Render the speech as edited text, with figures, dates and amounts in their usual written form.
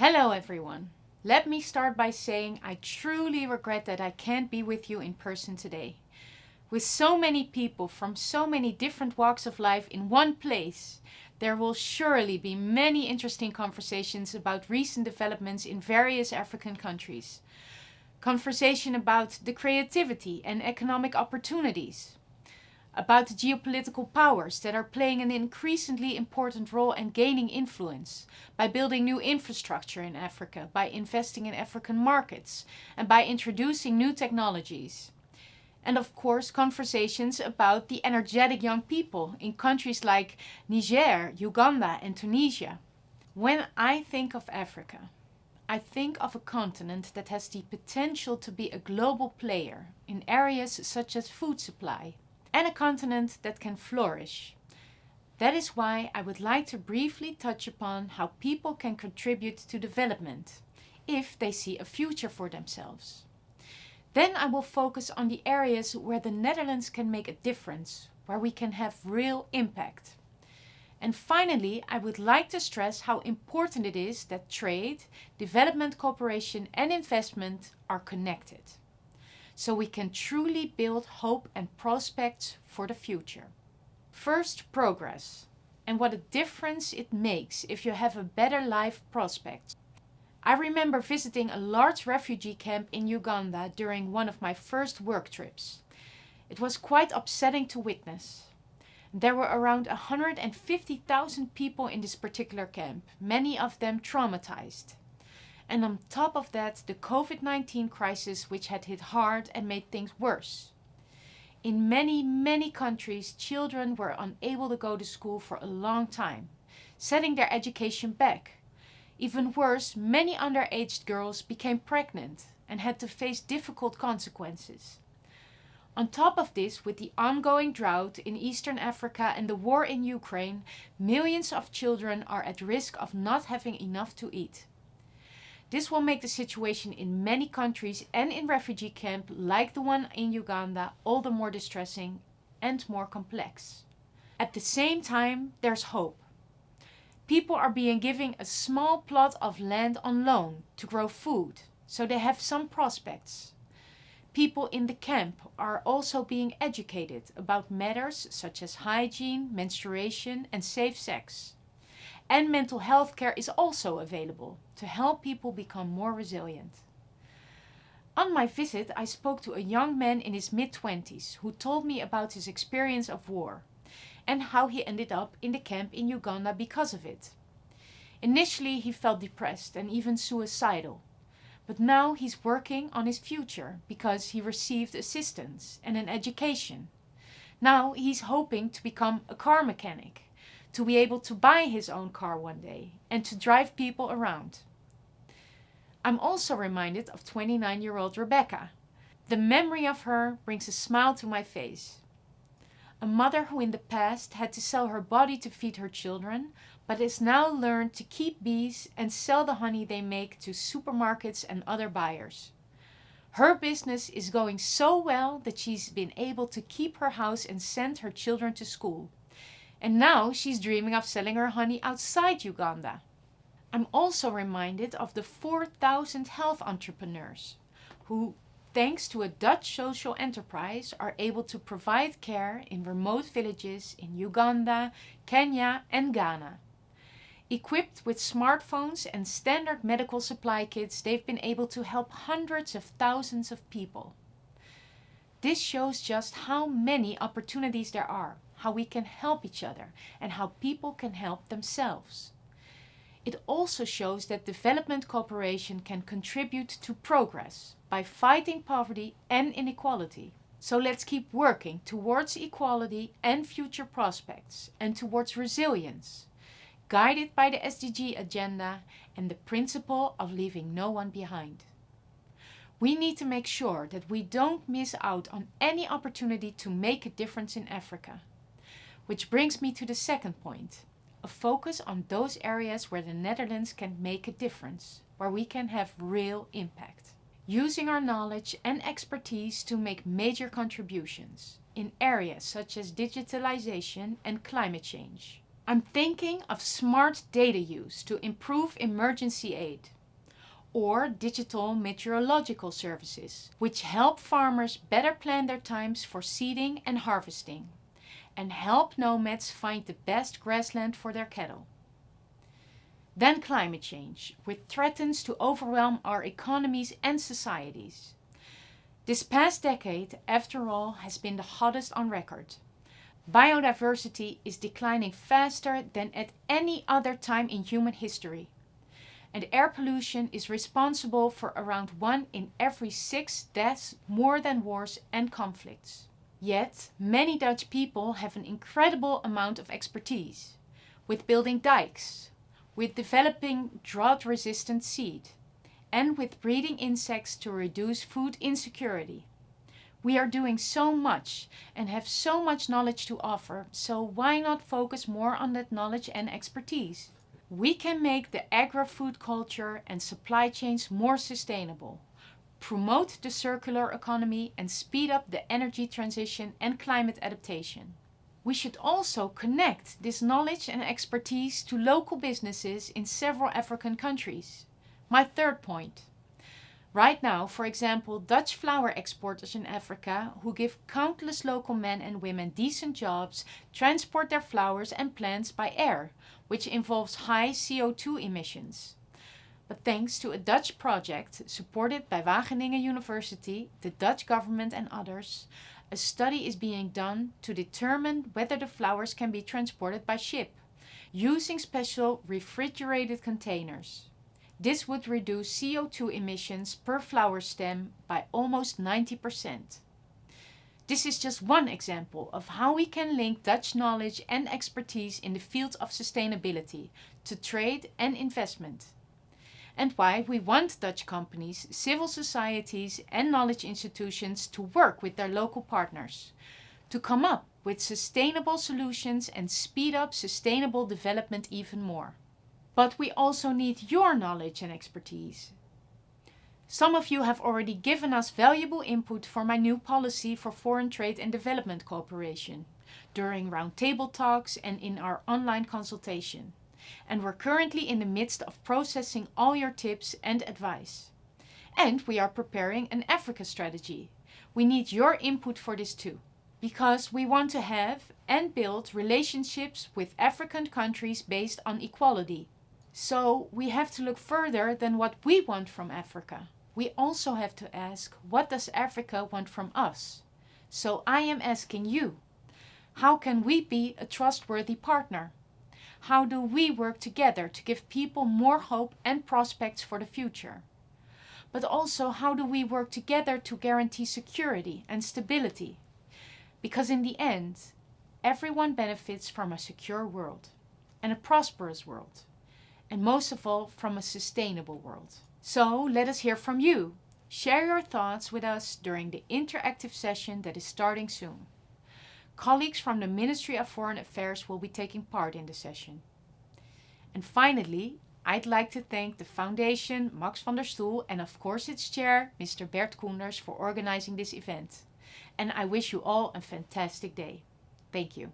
Hello everyone. Let me start by saying I truly regret that I can't be with you in person today. With so many people from so many different walks of life in one place, there will surely be many interesting conversations about recent developments in various African countries. Conversation about the creativity and economic opportunities. About the geopolitical powers that are playing an increasingly important role and gaining influence by building new infrastructure in Africa, by investing in African markets, and by introducing new technologies. And of course, conversations about the energetic young people in countries like Niger, Uganda, and Tunisia. When I think of Africa, I think of a continent that has the potential to be a global player in areas such as food supply, and a continent that can flourish. That is why I would like to briefly touch upon how people can contribute to development if they see a future for themselves. Then I will focus on the areas where the Netherlands can make a difference, where we can have real impact. And finally, I would like to stress how important it is that trade, development cooperation and investment are connected, so we can truly build hope and prospects for the future. First, progress, and what a difference it makes if you have a better life prospect. I remember visiting a large refugee camp in Uganda during one of my first work trips. It was quite upsetting to witness. There were around 150,000 people in this particular camp, many of them traumatized. And on top of that, the COVID-19 crisis, which had hit hard and made things worse. In many countries, children were unable to go to school for a long time, setting their education back. Even worse, many underage girls became pregnant and had to face difficult consequences. On top of this, with the ongoing drought in Eastern Africa and the war in Ukraine, millions of children are at risk of not having enough to eat. This will make the situation in many countries and in refugee camps like the one in Uganda all the more distressing and more complex. At the same time, there's hope. People are being given a small plot of land on loan to grow food, so they have some prospects. People in the camp are also being educated about matters such as hygiene, menstruation and safe sex. And mental health care is also available to help people become more resilient. On my visit, I spoke to a young man in his mid-20s who told me about his experience of war and how he ended up in the camp in Uganda because of it. Initially, he felt depressed and even suicidal, but now he's working on his future because he received assistance and an education. Now he's hoping to become a car mechanic, to be able to buy his own car one day and to drive people around. I'm also reminded of 29-year-old Rebecca. The memory of her brings a smile to my face. A mother who in the past had to sell her body to feed her children, but has now learned to keep bees and sell the honey they make to supermarkets and other buyers. Her business is going so well that she's been able to keep her house and send her children to school. And now she's dreaming of selling her honey outside Uganda. I'm also reminded of the 4,000 health entrepreneurs who, thanks to a Dutch social enterprise, are able to provide care in remote villages in Uganda, Kenya and Ghana. Equipped with smartphones and standard medical supply kits, they've been able to help hundreds of thousands of people. This shows just how many opportunities there are, how we can help each other, and how people can help themselves. It also shows that development cooperation can contribute to progress by fighting poverty and inequality. So let's keep working towards equality and future prospects, and towards resilience, guided by the SDG agenda and the principle of leaving no one behind. We need to make sure that we don't miss out on any opportunity to make a difference in Africa. Which brings me to the second point, a focus on those areas where the Netherlands can make a difference, where we can have real impact. Using our knowledge and expertise to make major contributions in areas such as digitalization and climate change. I'm thinking of smart data use to improve emergency aid, or digital meteorological services, which help farmers better plan their times for seeding and harvesting, and help nomads find the best grassland for their cattle. Then climate change, which threatens to overwhelm our economies and societies. This past decade, after all, has been the hottest on record. Biodiversity is declining faster than at any other time in human history. And air pollution is responsible for around 1 in every 6 deaths more than wars and conflicts. Yet, many Dutch people have an incredible amount of expertise with building dikes, with developing drought-resistant seed, and with breeding insects to reduce food insecurity. We are doing so much and have so much knowledge to offer, so why not focus more on that knowledge and expertise? We can make the agri-food culture and supply chains more sustainable, promote the circular economy and speed up the energy transition and climate adaptation. We should also connect this knowledge and expertise to local businesses in several African countries. My third point. Right now, for example, Dutch flower exporters in Africa who give countless local men and women decent jobs transport their flowers and plants by air, which involves high CO2 emissions. But thanks to a Dutch project supported by Wageningen University, the Dutch government and others, a study is being done to determine whether the flowers can be transported by ship, using special refrigerated containers. This would reduce CO2 emissions per flower stem by almost 90%. This is just one example of how we can link Dutch knowledge and expertise in the field of sustainability to trade and investment. And why we want Dutch companies, civil societies and knowledge institutions to work with their local partners, to come up with sustainable solutions and speed up sustainable development even more. But we also need your knowledge and expertise. Some of you have already given us valuable input for my new policy for foreign trade and development cooperation, during roundtable talks and in our online consultation. And we're currently in the midst of processing all your tips and advice. And we are preparing an Africa strategy. We need your input for this too, because we want to have and build relationships with African countries based on equality. So we have to look further than what we want from Africa. We also have to ask, what does Africa want from us? So I am asking you, how can we be a trustworthy partner? How do we work together to give people more hope and prospects for the future? But also, how do we work together to guarantee security and stability? Because in the end, everyone benefits from a secure world and a prosperous world. And most of all, from a sustainable world. So let us hear from you. Share your thoughts with us during the interactive session that is starting soon. Colleagues from the Ministry of Foreign Affairs will be taking part in the session. And finally, I'd like to thank the Foundation Max van der Stoel and of course its chair, Mr. Bert Koenders, for organizing this event. And I wish you all a fantastic day. Thank you.